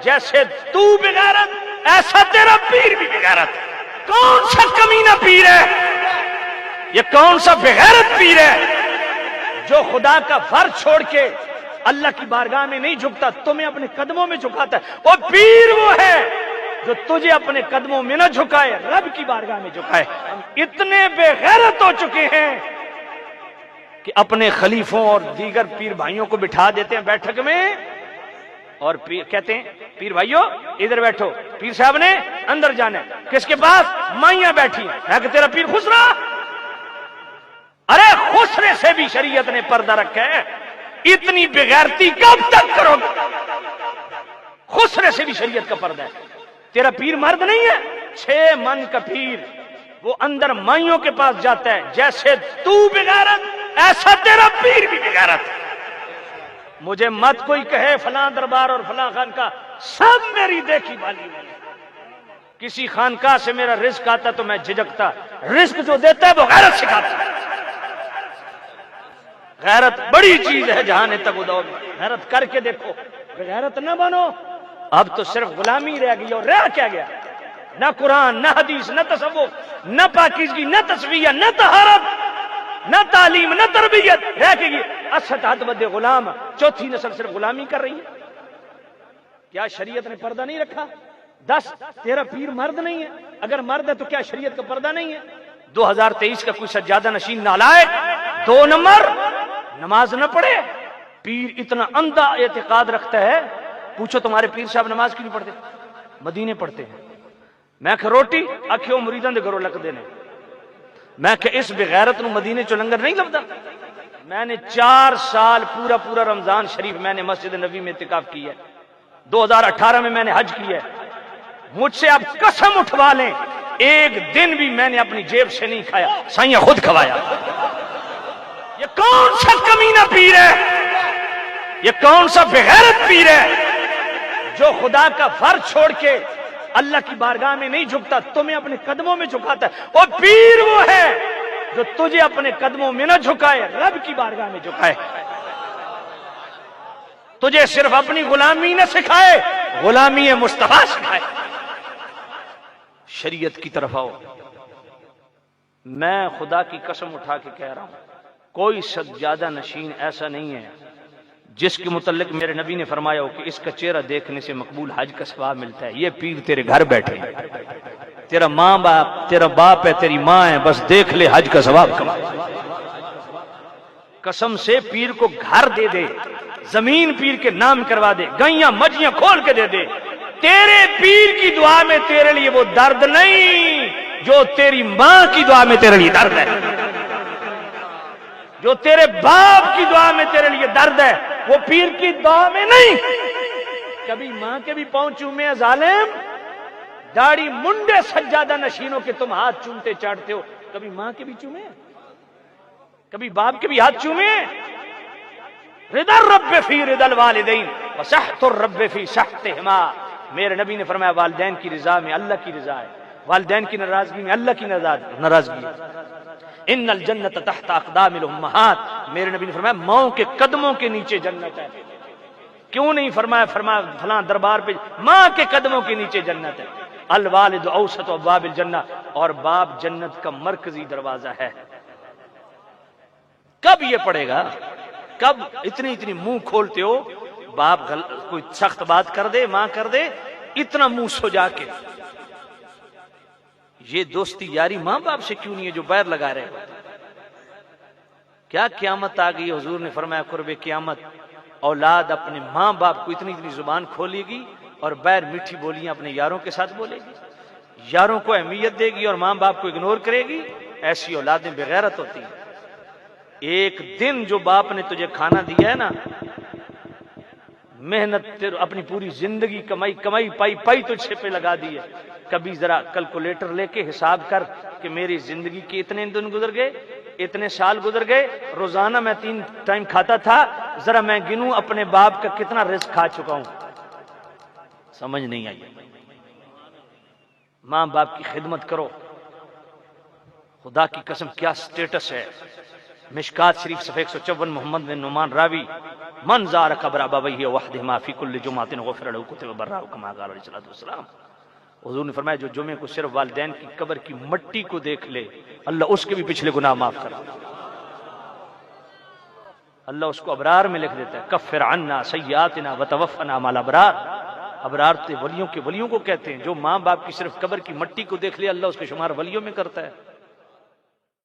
جیسے تو بغیرت ایسا تیرا پیر بھی بغیرت۔ کون سا کمینہ پیر ہے یہ؟ کون سا بغیرت پیر ہے جو خدا کا فرض چھوڑ کے اللہ کی بارگاہ میں نہیں جھکتا، تمہیں اپنے قدموں میں جھکاتا ہے؟ وہ پیر وہ ہے جو تجھے اپنے قدموں میں نہ جھکائے، رب کی بارگاہ میں جھکائے۔ اتنے بے غیرت ہو چکے ہیں کہ اپنے خلیفوں اور دیگر پیر بھائیوں کو بٹھا دیتے ہیں بیٹھک میں اور کہتے ہیں پیر بھائیو ادھر بیٹھو، پیر صاحب نے اندر جانا ہے۔ کس کے پاس؟ مائیاں بیٹھی ہیں۔ ہے کہ تیرا پیر خسرا؟ ارے خسرے سے بھی شریعت نے پردہ رکھا ہے، اتنی بغیرتی کب تک کرو گے؟ خسرے سے بھی شریعت کا پردہ ہے۔ تیرا پیر مرد نہیں ہے، 6 من کا پیر، وہ اندر مائیوں کے پاس جاتا ہے۔ جیسے تو بغیرت ایسا تیرا پیر بھی بغیرت۔ مجھے مت کوئی کہے فلاں دربار اور فلاں خانقاہ، سب میری دیکھی والی ہوئی۔ کسی خانقاہ سے میرا رزق آتا تو میں جھجکتا، رزق جو دیتا ہے وہ غیرت سکھاتا ہے۔ غیرت بڑی چیز ہے جہان تک ادو میں، غیرت کر کے دیکھو۔ غیرت نہ بنو، اب تو صرف غلامی رہ گئی، اور رہ کیا گیا؟ نہ قرآن، نہ حدیث، نہ تصوف، نہ پاکیزگی، نہ تصفیہ، نہ طہارت، نہ تعلیم، نہ تربیت، رہ کے گئی اسد بد غلام۔ چوتھی نسل صرف غلامی کر رہی ہے۔ کیا شریعت نے پردہ نہیں رکھا؟ 10 تیرا پیر مرد نہیں ہے، اگر مرد ہے تو کیا شریعت کا پردہ نہیں ہے؟ 2023 کا کوئی سجادہ نشین نالائق 2 نمبر نماز نہ پڑھے، پیر اتنا اندھا اعتقاد رکھتا ہے۔ پوچھو تمہارے پیر صاحب نماز کیوں نہیں پڑھتے؟ مدینے پڑھتے ہیں۔ میں کہ روٹی آکھیو مریداں دے گھروں لک دینے، میں کہ اس بغیرت نو مدینے چو لنگر نہیں لبدا۔ میں نے 4 سال پورا رمضان شریف میں نے مسجد نبی میں اعتکاف کی ہے، 2018 میں میں نے حج کی ہے۔ مجھ سے آپ قسم اٹھوا لیں ایک دن بھی میں نے اپنی جیب سے نہیں کھایا، سائیں خود کھوایا۔ یہ کون سا کمینہ پیر ہے؟ یہ کون سا بغیرت پیر ہے جو خدا کا فرض چھوڑ کے اللہ کی بارگاہ میں نہیں جھکتا، تمہیں اپنے قدموں میں جھکاتا ہے؟ وہ پیر وہ ہے جو تجھے اپنے قدموں میں نہ جھکائے، رب کی بارگاہ میں جھکائے۔ تجھے صرف اپنی غلامی نہ سکھائے، غلامی مصطفیٰ سکھائے۔ شریعت کی طرف آؤ۔ میں خدا کی قسم اٹھا کے کہہ رہا ہوں، کوئی سجادہ نشین ایسا نہیں ہے جس کے متعلق میرے نبی نے فرمایا ہو کہ اس کا چہرہ دیکھنے سے مقبول حج کا ثواب ملتا ہے۔ یہ پیر تیرے گھر بیٹھے ہیں، تیرا ماں باپ، تیرا باپ ہے، تیری ماں ہے، بس دیکھ لے حج کا ثواب کما۔ قسم سے پیر کو گھر دے دے، زمین پیر کے نام کروا دے، گائیاں مجھیاں کھول کے دے دے، تیرے پیر کی دعا میں تیرے لیے وہ درد نہیں جو تیری ماں کی دعا میں تیرے لیے درد ہے، جو تیرے باپ کی دعا میں تیرے لیے درد ہے، وہ پیر کی دعا میں نہیں۔ کبھی ماں کے بھی پاؤں چومے ظالم، داڑھی منڈے سجادہ نشینوں کے تم ہاتھ چومتے چاٹتے ہو، کبھی ماں کے بھی چومے، کبھی باپ کے بھی ہاتھ چومے۔ رضا الرب فی رضا الوالدین وسخط الرب فی سخطہما۔ میرے نبی نے فرمایا والدین کی رضا میں اللہ کی رضا ہے، والدین کی ناراضگی میں اللہ کی ناراضگی ہے۔ ان الجنت تحت اقدام الامہات، میرے نبی نے فرمایا ماؤں کے قدموں کے نیچے جنت ہے۔ کیوں نہیں فرمایا فلاں دربار پہ ماں کے قدموں کے نیچے جنت ہے۔ الوالد اوسط ابواب الجنہ، اور باپ جنت کا مرکزی دروازہ ہے۔ کب یہ پڑے گا؟ کب اتنی منہ کھولتے ہو؟ باپ کوئی سخت بات کر دے، ماں کر دے، اتنا منہ سجا کے۔ یہ دوستی یاری ماں باپ سے کیوں نہیں ہے جو بیر لگا رہے؟ کیا قیامت آ گئی؟ حضور نے فرمایا قرب قیامت اولاد اپنے ماں باپ کو اتنی زبان کھولے گی اور بیر میٹھی بولیاں اپنے یاروں کے ساتھ بولے گی، یاروں کو اہمیت دے گی اور ماں باپ کو اگنور کرے گی۔ ایسی اولادیں بغیرت ہوتی ہیں۔ ایک دن جو باپ نے تجھے کھانا دیا ہے نا، محنت اپنی پوری زندگی کمائی پائی تجھ پہ لگا دی ہے، کبھی ذرا کیلکولیٹر لے کے حساب کر کہ میری زندگی کے اتنے دن گزر گئے، اتنے سال گزر گئے، روزانہ میں 3 ٹائم کھاتا تھا، ذرا میں گنوں اپنے باپ کا کتنا رزق کھا چکا ہوں۔ سمجھ نہیں آئی؟ ماں باپ کی خدمت کرو، خدا کی قسم کیا سٹیٹس ہے. مشکات شریف صفحہ 154 محمد بن نعمان راوی من زار قبر ابویہ وحدہما فی کل جمعۃ غفر له کتب برہ کما قال علیہ الصلوۃ والسلام. حضور نے فرمایا جو جمعے کو صرف والدین کی قبر کی مٹی کو دیکھ لے اللہ اس کے بھی پچھلے گناہ معاف کرا. اللہ اس کو ابرار میں لکھ دیتا ہے کفر عنا سیئاتنا وتوفنا مع الابرار. ابرار تے ولیوں کے ولیوں کو کہتے ہیں. جو ماں باپ کی صرف قبر کی مٹی کو دیکھ لے اللہ اس کے شمار ولیوں میں کرتا ہے.